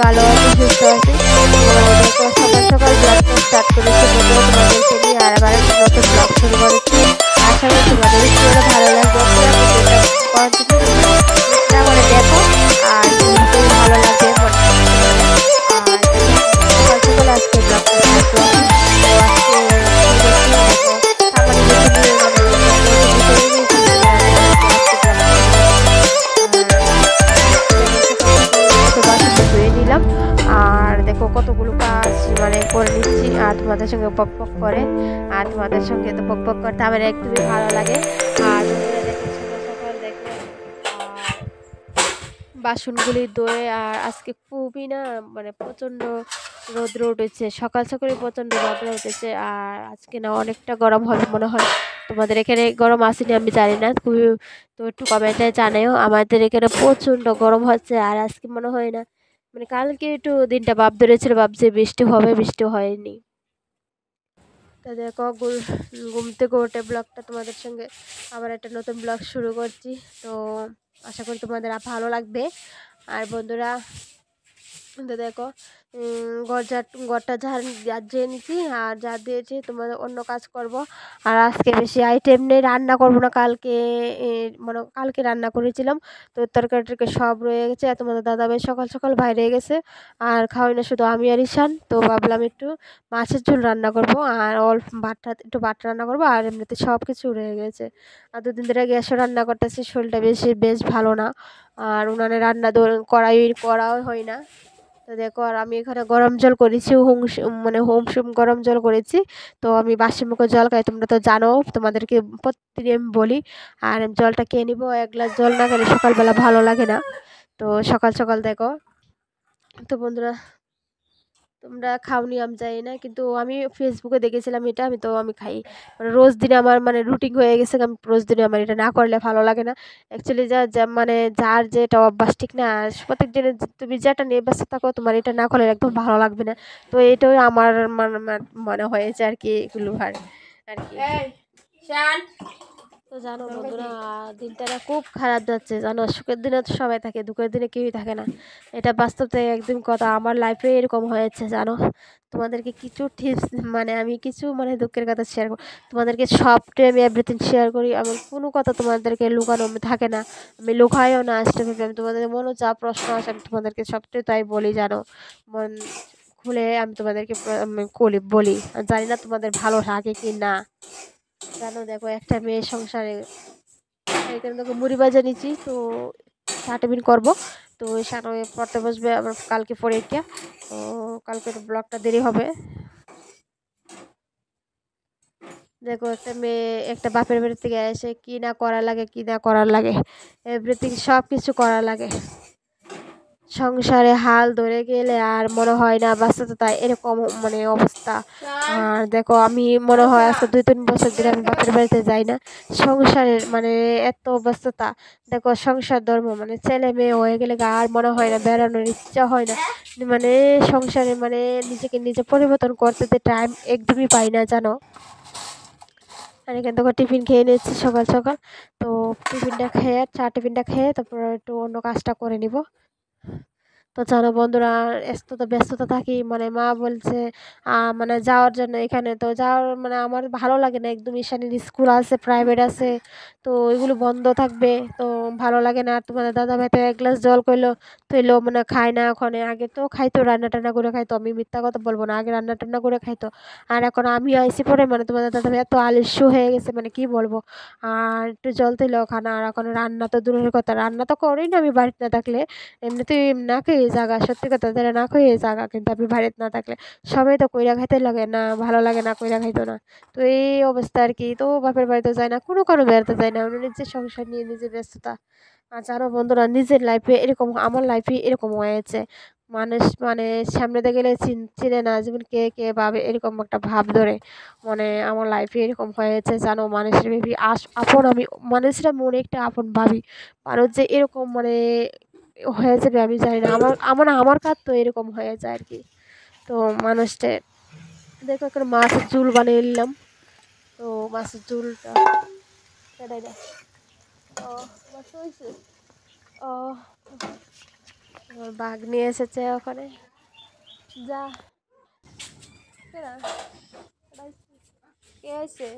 ভালো আছি, সুস্থ আছি। তো সকাল সকাল ব্লগটা স্টার্ট করেছি বন্ধুরা তোমাদেরকে নিয়ে, আর আবার একটা নতুন ব্লগ শুরু করেছি। আশা করি তোমাদের ভিডিওটা ভালো লাগবে, মানে দেখো আর ভালো লাগবে। আর সকাল সকাল আজকে ব্লগটা স্টার্ট করছি। আর দেখো কতগুলো কাজ মানে করে নিচ্ছি, আর তোমাদের সঙ্গে পক পক করে, আর তোমাদের সঙ্গে তো পক পক করতে আমার একদমই ভালো লাগে। আর দেখো সকাল সকাল দেখো বাসনগুলি ধুয়ে, আর আজকে খুবই না মানে প্রচণ্ড রৌদ্র উঠেছে, সকাল সকালে প্রচণ্ড রৌদ্র উঠেছে। আর আজকে না অনেকটা গরম হবে মনে হয়। তোমাদের এখানে গরম আসেনি আমি জানি না, খুবই তো একটু কমেন্টে জানাও। আমাদের এখানে প্রচণ্ড গরম হচ্ছে, আর আজকে মনে হয় না, মানে কালকে একটু দিনটা ভাব ধরেছিল, ভাবছে বৃষ্টি হবে, বৃষ্টি হয়নি। তা দেখো ঘুম থেকে উঠে ব্লগটা তোমাদের সঙ্গে আবার একটা নতুন ব্লগ শুরু করছি। তো আশা করি তোমাদের ভালো লাগবে। আর বন্ধুরা তো দেখো ঘরটা ঝাড়িয়ে নিচ্ছি, আর ঝাড় দিয়েছি, তোমাদের অন্য কাজ করব। আর আজকে বেশি আইটেম নেই, রান্না করব না। মানে কালকে রান্না করেছিলাম, তো তরকারি সব রয়ে গেছে। আর তোমাদের দাদাভাই সকাল সকাল বাইরে গেছে, আর খাওয়াই না শুধু আমি আর ঈশান। তো ভাবলাম একটু মাছের ঝোল রান্না করব, আর অল্প একটু ভাত রান্না করব। আর এমনিতে সব কিছু রয়ে গেছে। আর দুদিন ধরে গ্যাসও রান্না করতেছি, শরীরটা বেশ ভালো না। আর উনানে রান্না করাও হয় না। তো দেখো, আর আমি এখানে গরম জল করেছি, মানে হোম গরম জল করেছি। তো আমি বাসি মুখে জল খাই, তোমরা তো জানো, তোমাদেরকে প্রতিদিন আমি বলি। আর আমি জলটা খেয়ে নিবো, এক গ্লাস জল না খেলে সকালবেলা ভালো লাগে না। তো সকাল সকাল দেখো, তো বন্ধুরা তোমরা খাওনি আমি জানি না, কিন্তু আমি ফেসবুকে দেখেছিলাম এটা, আমি খাই। মানে রোজ দিনে আমার মানে রুটিন হয়ে গেছে, আমি রোজ দিনে আমার এটা না করলে ভালো লাগে না। অ্যাকচুয়ালি মানে যার যেটা অভ্যাস ঠিক না, প্রত্যেক দিনে তুমি যেটা নিয়ে ব্যস্ত থাকো, তোমার এটা না করলে একদম ভালো লাগবে না। তো এটাই আমার মনে হয়েছে আর কি, এগুলো আর কি। তো জানো বন্ধুরা, দিনটা না খুব খারাপ যাচ্ছে জানো। সুখের দিনে তো সবাই থাকে, দুঃখের দিনে কেউই থাকে না। এটা বাস্তব থেকে একদম কথা, আমার লাইফে এরকম হয়েছে জানো। তোমাদেরকে কিছু টিপস মানে আমি কিছু মানে দুঃখের কথা শেয়ার করি, তোমাদেরকে সবটাই আমি এভরিথিং শেয়ার করি। আমার কোনো কথা তোমাদেরকে লুকানো থাকে না, আমি লুকাইও না। আসতে আমি তোমাদের মনে যা প্রশ্ন আসে আমি তোমাদেরকে সবটাই তাই বলি জানো। মন খুলে আমি তোমাদেরকে বলি। জানি না তোমাদের ভালো লাগে কি না। জানো দেখো একটা মেয়ের সংসারে এখানে দেখো মুড়ি ভাজা নিচ্ছি, তো চা টিফিন করবো। তো সামনে পড়তে বসবে আমার কালকে পরীক্ষা, তো কালকে ব্লগটা দেরি হবে। দেখো একটা মেয়ে একটা বাপের বাড়ি থেকে এসে কি না করা লাগে, কি না করার লাগে, এভরিথিং সব কিছু করা লাগে। সংসারে হাল ধরে গেলে আর মনে হয় না বাস্তবতা এরকম মানে অবস্থা। আর দেখো আমি মনে হয় আজকে 2-3 বছর ধরে আমি বাপের বাড়িতে যাই না। সংসারের মানে এত ব্যস্ততা। দেখো সংসার ধর্ম মানে ছেলে মেয়ে হয়ে গেলে আর মনে হয় না, বেড়ানোর ইচ্ছা হয় না। মানে সংসারে মানে নিজেকে নিজে পরিবর্তন করতে যে টাইম একদমই পাই না জানো। আর এখান থেকে টিফিন খেয়ে নিচ্ছি সকাল সকাল। তো টিফিনটা খেয়ে চা টিফিনটা খেয়ে তারপর একটু অন্য কাজটা করে নিব। তো জানো বন্ধুরা, ব্যস্ততা থাকি মানে মা বলছে মানে যাওয়ার জন্য, এখানে তো যাওয়ার মানে আমার ভালো লাগে না একদম। ঈশানীর স্কুল আছে, প্রাইভেট আছে, তো এগুলো বন্ধ থাকবে, তো ভালো লাগে না। আর তোমাদের দাদা ভাই তো 1 গ্লাস জল করলো তৈলো মানে খায় না ওখানে। আগে তো খাইতো, রান্না টান্না করে খাইতো, আমি মিথ্যা কথা বলবো না, আগে রান্না টান্না করে খাইতো। আর এখন আমি আইসি পরে মানে তোমাদের দাদা ভাই এত আলস্য হয়ে গেছে মানে কি বলবো। আর একটু জল তৈলো খানা, আর এখন রান্না তো দূরের কথা, রান্না তো করেই না আমি বাড়িতে না থাকলে। এমনিতেই না খেয়ে জাগা, সত্যি কথা তারা না খেয়ে জাগা, কিন্তু আমি বাড়িতে না থাকলে সবাই তো কইরা খাইতে লাগে না, ভালো লাগে না কইরা খাইতো না। তো এই অবস্থা আর কি। তো বাপের বাড়িতে যায় না, কোনো বেড়াতে যায় না, মানে নিজের সংসার নিয়ে নিজের ব্যস্ততা। আর জানো বন্ধুরা, নিজের লাইফে এরকম, আমার লাইফে এরকম হয়েছে। মানুষ মানে সামনেতে গেলে চিনে না, যেমন কে কে ভাবে এরকম একটা ভাব ধরে। মানে আমার লাইফে এরকম হয়েছে জানো, মানুষের ভেবি আপন আমি, মানুষরা মনে একটা আপন ভাবি, মানুষ যে এরকম মানে হয়ে যাবে আমি জানি না। আমার আমার আমার কাজ তো এরকম হয়ে যায় আর কি। তো মানুষটা দেখো একটা মাছের ঝুল বানিয়ে নিলাম। তো মাছের ঝুলটা সেটাই না। ও মাছ হয়েছে। ও আমার বাঘ নিয়ে এসেছে ওখানে। যা কেনা কে আছে?